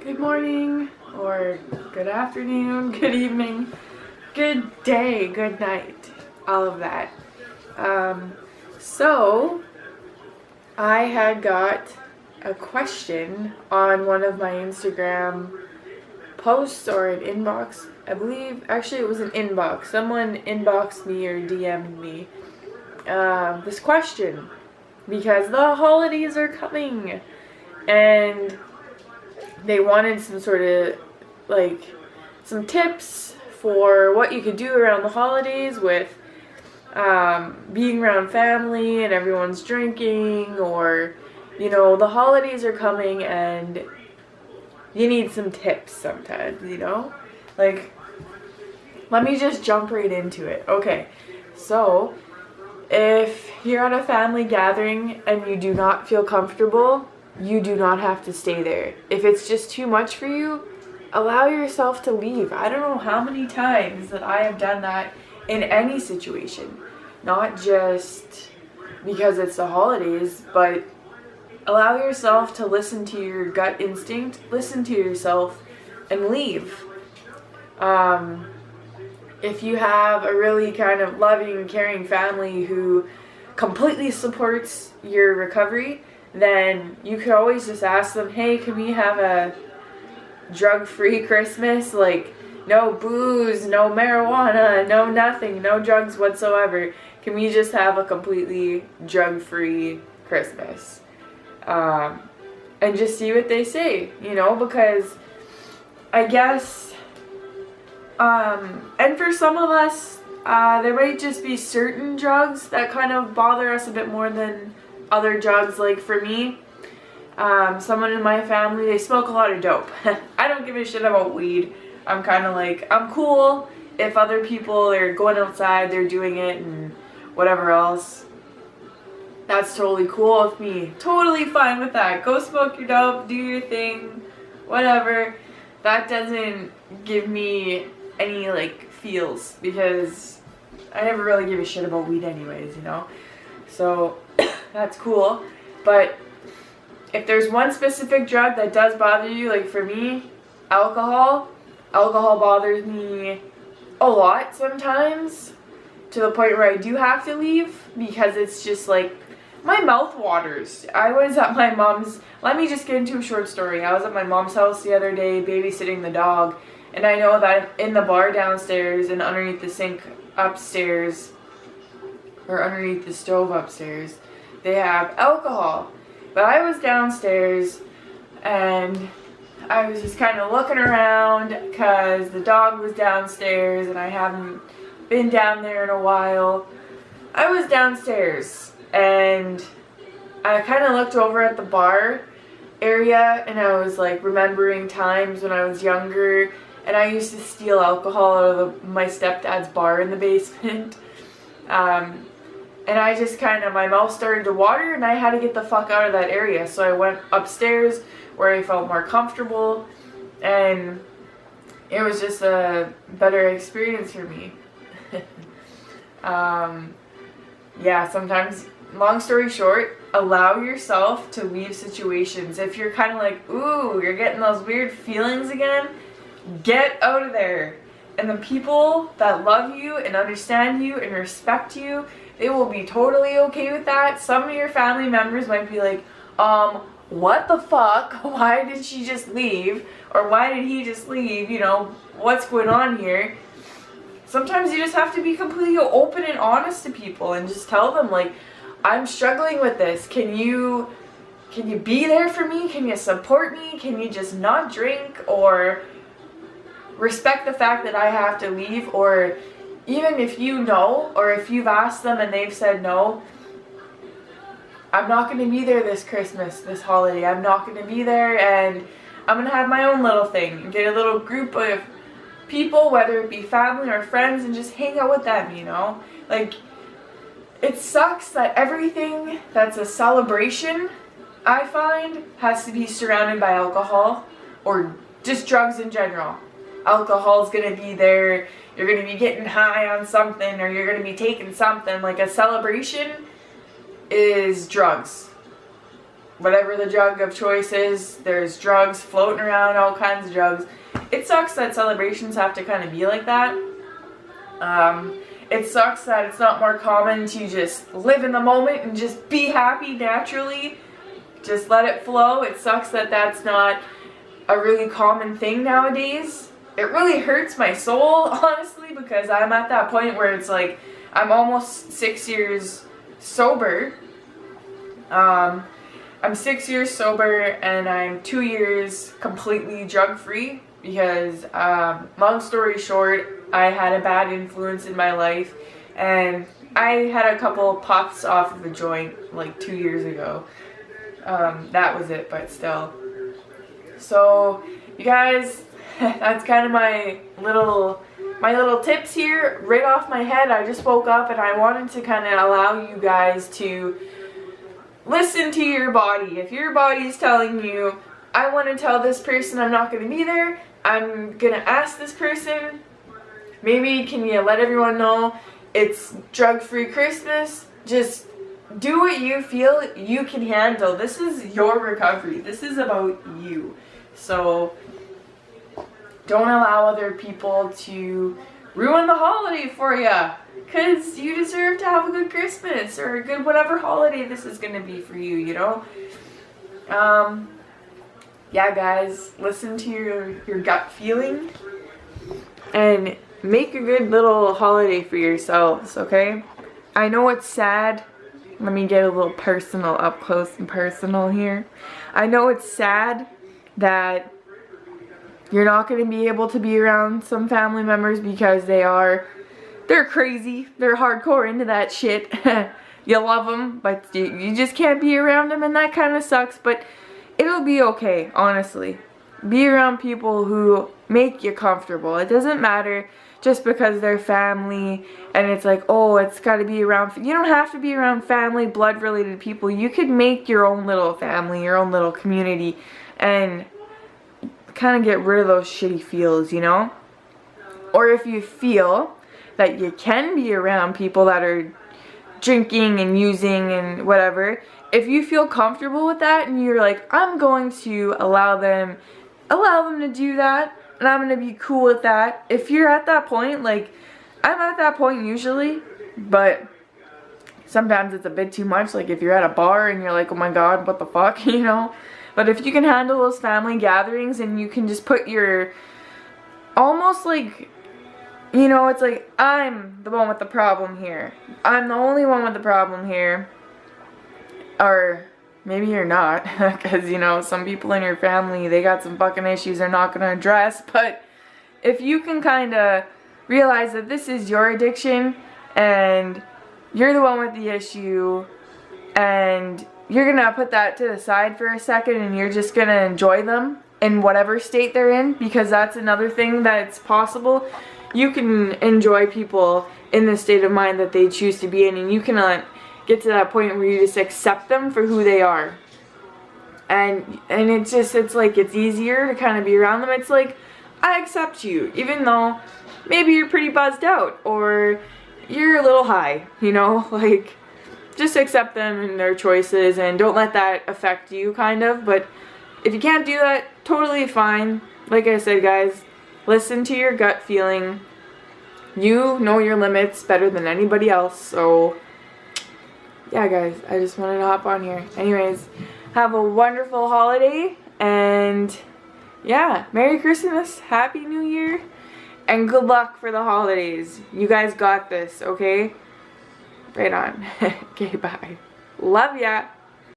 Good morning, or good afternoon, good evening, good day, good night, all of that. So, I had got a question on one of my Instagram posts or an inbox. I believe, actually it was an inbox. Someone inboxed me or DM'd me this question because the holidays are coming and they wanted some sort of some tips for what you could do around the holidays with being around family and everyone's drinking, or the holidays are coming and you need some tips sometimes, let me just jump right into it. Okay, so if you're at a family gathering and you do not feel comfortable, you do not have to stay there. If it's just too much for you, allow yourself to leave. I don't know how many times that I have done that in any situation. Not just because it's the holidays, but allow yourself to listen to your gut instinct, listen to yourself, and leave. If you have a really kind of loving, caring family who completely supports your recovery, then you could always just ask them, hey, can we have a drug-free Christmas? Like, no booze, no marijuana, no nothing, no drugs whatsoever. Can we just have a completely drug-free Christmas? And just see what they say, because I guess, and for some of us, there might just be certain drugs that kind of bother us a bit more than other drugs. Like for me, someone in my family, they smoke a lot of dope. I don't give a shit about weed. I'm kind of like, I'm cool if other people are going outside, they're doing it and whatever else. That's totally cool with me. Totally fine with that. Go smoke your dope, do your thing, whatever. That doesn't give me any feels, because I never really give a shit about weed anyways, So that's cool. But if there's one specific drug that does bother you, like for me, alcohol bothers me a lot sometimes, to the point where I do have to leave, because it's just my mouth waters. I was at my mom's, let me just get into a short story. I was at my mom's house the other day babysitting the dog, and I know that in the bar downstairs and underneath the sink upstairs, or underneath the stove upstairs, they have alcohol. But I was downstairs and I was just kind of looking around because the dog was downstairs and I haven't been down there in a while. I was downstairs and I kind of looked over at the bar area and I was remembering times when I was younger and I used to steal alcohol out of my stepdad's bar in the basement. And I just my mouth started to water and I had to get the fuck out of that area. So I went upstairs where I felt more comfortable, and it was just a better experience for me. Yeah, sometimes, long story short, allow yourself to leave situations. If you're ooh, you're getting those weird feelings again, get out of there. And the people that love you and understand you and respect you, they will be totally okay with that. Some of your family members might be like, what the fuck? Why did she just leave? Or why did he just leave? What's going on here? Sometimes you just have to be completely open and honest to people and just tell them, I'm struggling with this. Can you be there for me? Can you support me? Can you just not drink? Or respect the fact that I have to leave? Or even if or if you've asked them and they've said no, I'm not going to be there this Christmas, this holiday. I'm not going to be there, and I'm going to have my own little thing and get a little group of people, whether it be family or friends, and just hang out with them, It sucks that everything that's a celebration, I find, has to be surrounded by alcohol or just drugs in general. Alcohol's going to be there, you're going to be getting high on something, or you're going to be taking something. A celebration is drugs. whatever the drug of choice is. There's drugs floating around, all kinds of drugs. It sucks that celebrations have to kind of be like that. It sucks that it's not more common to just live in the moment and just be happy naturally. Just let it flow. It sucks that that's not a really common thing nowadays. It really hurts my soul, honestly, because I'm at that point where it's like, I'm almost 6 years sober. I'm 6 years sober and I'm 2 years completely drug-free because, long story short, I had a bad influence in my life and I had a couple puffs off of a joint like 2 years ago. That was it, but still. So, you guys, that's kind of my little tips here right off my head. I just woke up and I wanted to kind of allow you guys to listen to your body. If your body is telling you, I want to tell this person I'm not going to be there, I'm going to ask this person, maybe can you let everyone know it's drug-free Christmas? Just do what you feel you can handle. This is your recovery. This is about you. So don't allow other people to ruin the holiday for you, because you deserve to have a good Christmas or a good whatever holiday this is going to be for you, you know? Yeah, guys, listen to your gut feeling and make a good little holiday for yourselves, okay? I know it's sad. Let me get a little personal, up close and personal here. I know it's sad that you're not going to be able to be around some family members because they're crazy. They're hardcore into that shit. You love them, but you just can't be around them, and that kind of sucks, but it'll be okay, honestly. Be around people who make you comfortable. It doesn't matter just because they're family and it's like, oh, it's got to be around. You don't have to be around family, blood-related people. You could make your own little family, your own little community, and kind of get rid of those shitty feels, you know? Or if you feel that you can be around people that are drinking and using and whatever, if you feel comfortable with that and you're like, I'm going to allow them to do that, and I'm going to be cool with that. If you're at that point, like, I'm at that point usually, but sometimes it's a bit too much. Like if you're at a bar and you're like, oh my god, what the fuck, you know? But if you can handle those family gatherings and you can just put your, almost like, you know, it's like, I'm the one with the problem here. I'm the only one with the problem here. Or maybe you're not, because, you know, some people in your family, they got some fucking issues they're not going to address. But if you can kind of realize that this is your addiction and you're the one with the issue and you're going to put that to the side for a second and you're just going to enjoy them in whatever state they're in, because that's another thing that's possible. You can enjoy people in the state of mind that they choose to be in, and you can get to that point where you just accept them for who they are. And it's like, it's easier to kind of be around them. It's like, I accept you, even though maybe you're pretty buzzed out or you're a little high, you know, like, just accept them and their choices and don't let that affect you, kind of. But if you can't do that, totally fine. Like I said, guys, listen to your gut feeling. You know your limits better than anybody else, so yeah, guys, I just wanted to hop on here. Anyways, have a wonderful holiday, and yeah, Merry Christmas, Happy New Year, and good luck for the holidays. You guys got this, okay? Right on. Okay, bye. Love ya.